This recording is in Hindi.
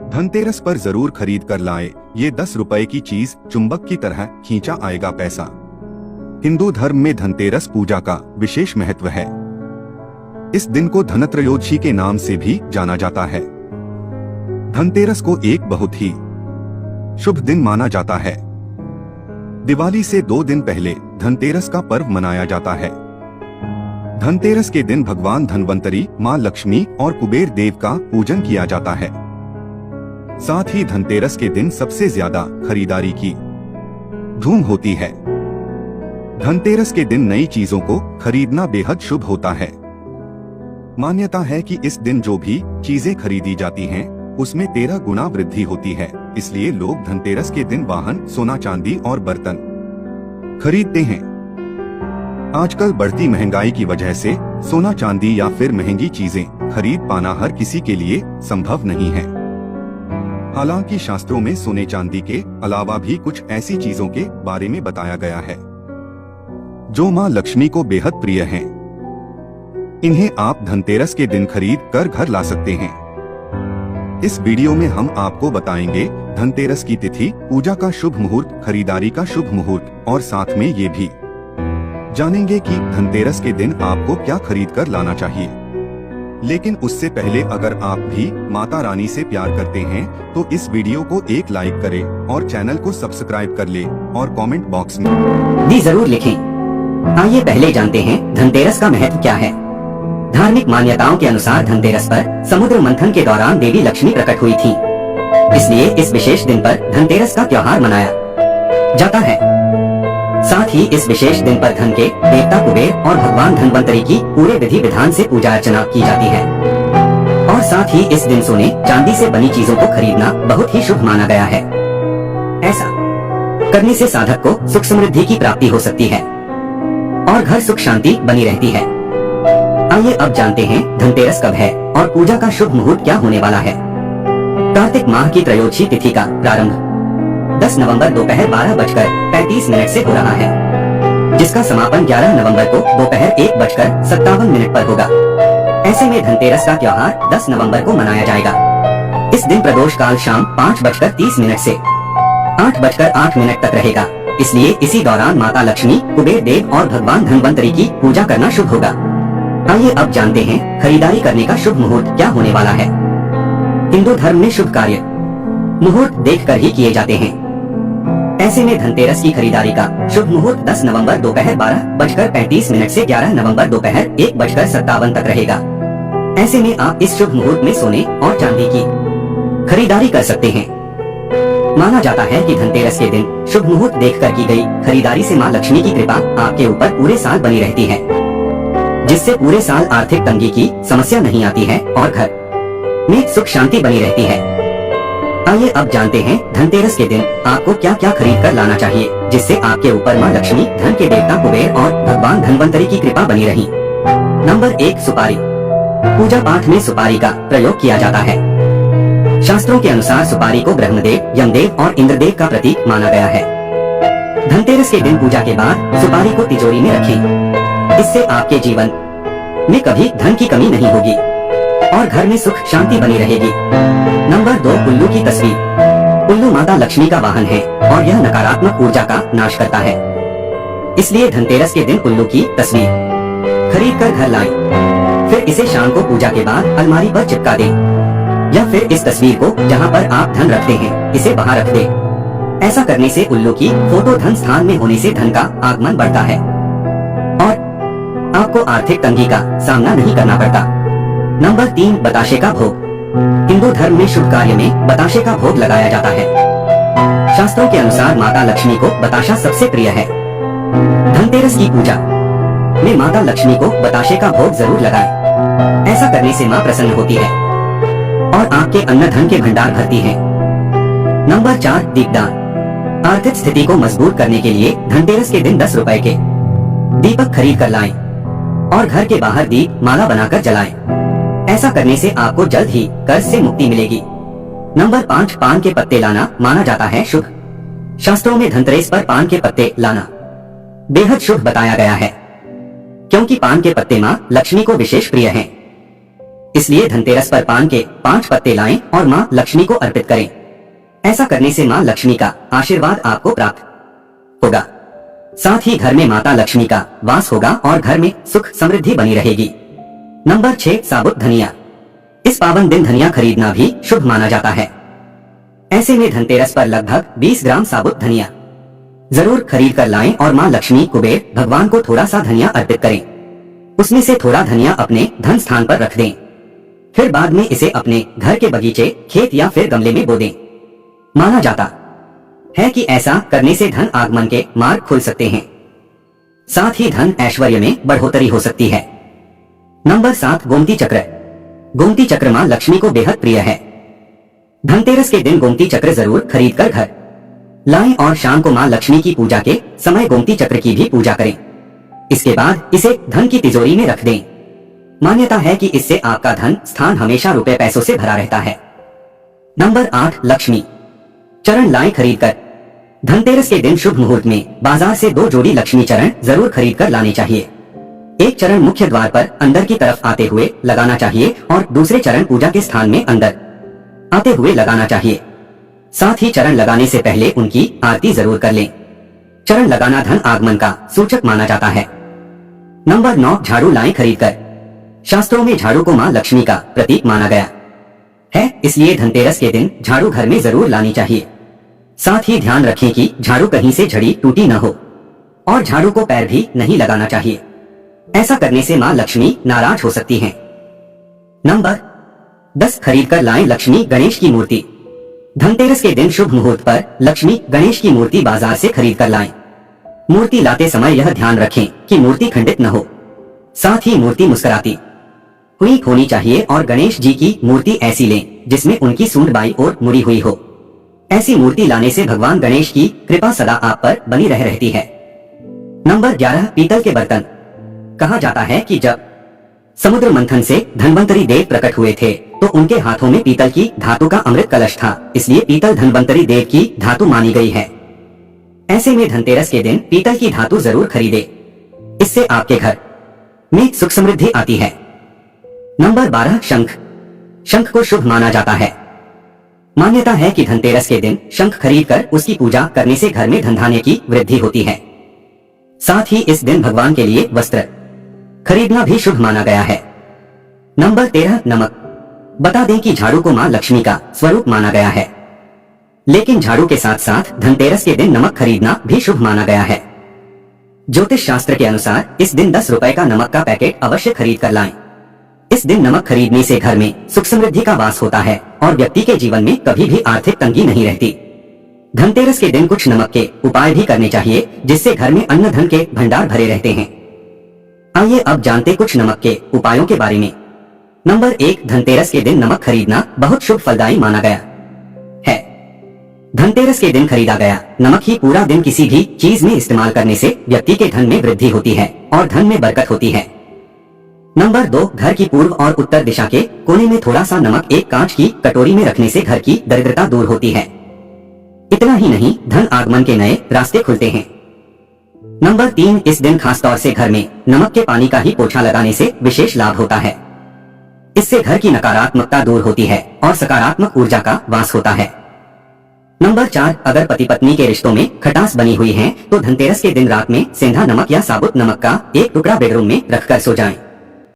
धनतेरस पर जरूर खरीद कर लाए ये 10 रुपए की चीज, चुंबक की तरह खींचा आएगा पैसा। हिंदू धर्म में धनतेरस पूजा का विशेष महत्व है। इस दिन को धनत्रयोदशी के नाम से भी जाना जाता है। धनतेरस को एक बहुत ही शुभ दिन माना जाता है। दिवाली से 2 दिन पहले धनतेरस का पर्व मनाया जाता है। धनतेरस के दिन भगवान धन्वंतरी, मां लक्ष्मी और कुबेर देव का पूजन किया जाता है। साथ ही धनतेरस के दिन सबसे ज्यादा खरीदारी की धूम होती है। धनतेरस के दिन नई चीजों को खरीदना बेहद शुभ होता है। मान्यता है कि इस दिन जो भी चीजें खरीदी जाती हैं, उसमें 13 गुना वृद्धि होती है। इसलिए लोग धनतेरस के दिन वाहन, सोना चांदी और बर्तन खरीदते हैं। आजकल बढ़ती महंगाई की वजह से सोना चांदी या फिर महंगी चीजें खरीद पाना हर किसी के लिए संभव नहीं है। हालांकि शास्त्रों में सोने चांदी के अलावा भी कुछ ऐसी चीजों के बारे में बताया गया है जो मां लक्ष्मी को बेहद प्रिय हैं। इन्हें आप धनतेरस के दिन खरीद कर घर ला सकते हैं। इस वीडियो में हम आपको बताएंगे धनतेरस की तिथि, पूजा का शुभ मुहूर्त, खरीदारी का शुभ मुहूर्त और साथ में ये भी जानेंगे कि धनतेरस के दिन आपको क्या खरीद कर लाना चाहिए। लेकिन उससे पहले अगर आप भी माता रानी से प्यार करते हैं तो इस वीडियो को एक लाइक करें और चैनल को सब्सक्राइब कर ले और कमेंट बॉक्स में दी जरूर लिखें। आइए पहले जानते हैं धनतेरस का महत्व क्या है। धार्मिक मान्यताओं के अनुसार धनतेरस पर समुद्र मंथन के दौरान देवी लक्ष्मी प्रकट हुई थी। इसलिए इस विशेष दिन पर धनतेरस का त्योहार मनाया जाता है। साथ ही इस विशेष दिन पर धन के देवता कुबेर और भगवान धन्वंतरी की पूरे विधि विधान से पूजा अर्चना की जाती है। और साथ ही इस दिन सोने चांदी से बनी चीजों को खरीदना बहुत ही शुभ माना गया है। ऐसा करने से साधक को सुख समृद्धि की प्राप्ति हो सकती है और घर सुख शांति बनी रहती है। आइए अब जानते हैं धनतेरस कब है और पूजा का शुभ मुहूर्त क्या होने वाला है। कार्तिक माह की त्रयोदशी तिथि का प्रारंभ 10 नवंबर दोपहर 12:35 से हो रहा है, जिसका समापन 11 नवंबर को दोपहर 1:57 पर होगा। ऐसे में धनतेरस का त्योहार 10 नवंबर को मनाया जाएगा। इस दिन प्रदोष काल शाम 5:30 से 8:08 तक रहेगा। इसलिए इसी दौरान माता लक्ष्मी, कुबेर देव और भगवान धन्वंतरी की पूजा करना शुभ होगा। आइए अब जानते हैं खरीदारी करने का शुभ मुहूर्त क्या होने वाला है। हिंदू धर्म में शुभ कार्य मुहूर्त देखकर ही किए जाते हैं। ऐसे में धनतेरस की खरीदारी का शुभ मुहूर्त 10 नवंबर दोपहर 12:35 से 11 नवंबर दोपहर 1:57 तक रहेगा। ऐसे में आप इस शुभ मुहूर्त में सोने और चांदी की खरीदारी कर सकते हैं। माना जाता है कि धनतेरस के दिन शुभ मुहूर्त देखकर की गई खरीदारी से मां लक्ष्मी की कृपा आपके ऊपर पूरे साल बनी रहती है, जिससे पूरे साल आर्थिक तंगी की समस्या नहीं आती है और घर में सुख शांति बनी रहती है। आइए अब जानते हैं धनतेरस के दिन आपको क्या क्या खरीद कर लाना चाहिए, जिससे आपके ऊपर मां लक्ष्मी, धन के देवता कुबेर और भगवान धन्वंतरी की कृपा बनी रही। नंबर 1, सुपारी। पूजा पाठ में सुपारी का प्रयोग किया जाता है। शास्त्रों के अनुसार सुपारी को ब्रह्मदेव, यमदेव और इंद्रदेव का प्रतीक माना गया है। धनतेरस के दिन पूजा के बाद सुपारी को तिजोरी में रखें। इससे आपके जीवन में कभी धन की कमी नहीं होगी और घर में सुख शांति बनी रहेगी। नंबर 2, उल्लू की तस्वीर। उल्लू माता लक्ष्मी का वाहन है और यह नकारात्मक ऊर्जा का नाश करता है। इसलिए धनतेरस के दिन उल्लू की तस्वीर खरीद कर घर लाएं। फिर इसे शाम को पूजा के बाद अलमारी पर चिपका दें या फिर इस तस्वीर को जहां पर आप धन रखते हैं इसे बाहर रख दें। ऐसा करने से उल्लू की फोटो धन स्थान में होने से धन का आगमन बढ़ता है और आपको आर्थिक तंगी का सामना नहीं करना पड़ता। नंबर 3, बताशे का भोग। हिंदू धर्म में शुभ कार्य में बताशे का भोग लगाया जाता है। शास्त्रों के अनुसार माता लक्ष्मी को बताशा सबसे प्रिय है। धनतेरस की पूजा में माता लक्ष्मी को बताशे का भोग जरूर लगाएं। ऐसा करने से मां प्रसन्न होती है और आपके अन्न धन के भंडार भरती है। नंबर 4, दीपदान। आर्थिक स्थिति को मजबूत करने के लिए धनतेरस के दिन 10 रुपए के दीपक खरीद कर लाएं और घर के बाहर दीप माला बनाकर जलाएं। ऐसा करने से आपको जल्द ही कर्ज से मुक्ति मिलेगी। नंबर 5, पान के पत्ते लाना माना जाता है शुभ। शास्त्रों में धनतेरस पर पान के पत्ते लाना बेहद शुभ बताया गया है, क्योंकि पान के पत्ते मां लक्ष्मी को विशेष प्रिय हैं। इसलिए धनतेरस पर पान के 5 पत्ते लाएं और माँ लक्ष्मी को अर्पित करें। ऐसा करने से माँ लक्ष्मी का आशीर्वाद आपको प्राप्त होगा। साथ ही घर में माता लक्ष्मी का वास होगा और घर में सुख समृद्धि बनी रहेगी। नंबर 6, साबुत धनिया। इस पावन दिन धनिया खरीदना भी शुभ माना जाता है। ऐसे में धनतेरस पर लगभग 20 ग्राम साबुत धनिया जरूर खरीद कर लाएं और माँ लक्ष्मी, कुबेर भगवान को थोड़ा सा धनिया अर्पित करें। उसमें से थोड़ा धनिया अपने धन स्थान पर रख दें। फिर बाद में इसे अपने घर के बगीचे, खेत या फिर गमले में बो दें। माना जाता है कि ऐसा करने से धन आगमन के मार्ग खुल सकते हैं। साथ ही धन ऐश्वर्य में बढ़ोतरी हो सकती है। नंबर 7, गोमती चक्र। गोमती चक्र माँ लक्ष्मी को बेहद प्रिय है। धनतेरस के दिन गोमती चक्र जरूर खरीद कर घर लाएं और शाम को माँ लक्ष्मी की पूजा के समय गोमती चक्र की भी पूजा करें। इसके बाद इसे धन की तिजोरी में रख दें। मान्यता है कि इससे आपका धन स्थान हमेशा रुपए पैसों से भरा रहता है। नंबर 8, लक्ष्मी चरण लाएं खरीद कर। धनतेरस के दिन शुभ मुहूर्त में बाजार से 2 जोड़ी लक्ष्मी चरण जरूर खरीद कर लाने चाहिए। एक चरण मुख्य द्वार पर अंदर की तरफ आते हुए लगाना चाहिए और दूसरे चरण पूजा के स्थान में अंदर आते हुए लगाना चाहिए। साथ ही चरण लगाने से पहले उनकी आरती जरूर कर लें। चरण लगाना धन आगमन का सूचक माना जाता है। नंबर 9, झाड़ू लाएं खरीद कर। शास्त्रों में झाड़ू को माँ लक्ष्मी का प्रतीक माना गया है, इसलिए धनतेरस के दिन झाड़ू घर में जरूर लानी चाहिए। साथ ही ध्यान रखें कि झाड़ू कहीं से झड़ी टूटी न हो और झाड़ू को पैर भी नहीं लगाना चाहिए। ऐसा करने से माँ लक्ष्मी नाराज हो सकती हैं। नंबर 10, खरीद कर लाएं लक्ष्मी गणेश की मूर्ति। धनतेरस के दिन शुभ मुहूर्त पर लक्ष्मी गणेश की मूर्ति बाजार से खरीद कर लाएं। मूर्ति लाते समय यह ध्यान रखें कि मूर्ति खंडित न हो। साथ ही मूर्ति मुस्कुराती हुई होनी चाहिए और गणेश जी की मूर्ति ऐसी लें जिसमें उनकी सूंड बाईं ओर मुड़ी हुई हो। ऐसी मूर्ति लाने से भगवान गणेश की कृपा सदा आप पर बनी रहती है। नंबर 11, पीतल के बर्तन। कहा जाता है कि जब समुद्र मंथन से धन्वंतरी देव प्रकट हुए थे तो उनके हाथों में पीतल की धातु का अमृत कलश था, इसलिए पीतल धन्वंतरी देव की धातु मानी गई है। ऐसे में धनतेरस के दिन पीतल की धातु जरूर खरीदे, इससे आपके घर में सुख समृद्धि आती है। नंबर 12, शंख। शंख को शुभ माना जाता है। मान्यता है कि धनतेरस के दिन शंख खरीदकर उसकी पूजा करने से घर में धन धान्य की वृद्धि होती है। साथ ही इस दिन भगवान के लिए वस्त्र खरीदना भी शुभ माना गया है। नंबर 13, नमक। बता दें कि झाड़ू को माँ लक्ष्मी का स्वरूप माना गया है, लेकिन झाड़ू के साथ साथ धनतेरस के दिन नमक खरीदना भी शुभ माना गया है। ज्योतिष शास्त्र के अनुसार इस दिन 10 रुपए का नमक का पैकेट अवश्य खरीद कर लाएं। इस दिन नमक खरीदने से घर में सुख समृद्धि का वास होता है और व्यक्ति के जीवन में कभी भी आर्थिक तंगी नहीं रहती। धनतेरस के दिन कुछ नमक के उपाय भी करने चाहिए जिससे घर में अन्न धन के भंडार भरे रहते हैं। आइए अब जानते कुछ नमक के उपायों के बारे में। नंबर 1, धनतेरस के दिन नमक खरीदना बहुत शुभ फलदायी माना गया है। धनतेरस के दिन खरीदा गया नमक ही पूरा दिन किसी भी चीज में इस्तेमाल करने से व्यक्ति के धन में वृद्धि होती है और धन में बरकत होती है। नंबर 2, घर की पूर्व और उत्तर दिशा के कोने में थोड़ा सा नमक एक कांच की कटोरी में रखने से घर की दरिद्रता दूर होती है। इतना ही नहीं, धन आगमन के नए रास्ते खुलते हैं। नंबर 3, इस दिन खास तौर से घर में नमक के पानी का ही पोछा लगाने से विशेष लाभ होता है। इससे घर की नकारात्मकता दूर होती है और सकारात्मक ऊर्जा का वास होता है। नंबर 4, अगर पति पत्नी के रिश्तों में खटास बनी हुई है तो धनतेरस के दिन रात में सेंधा नमक या साबुत नमक का एक टुकड़ा बेडरूम में रखकर सो जाएं।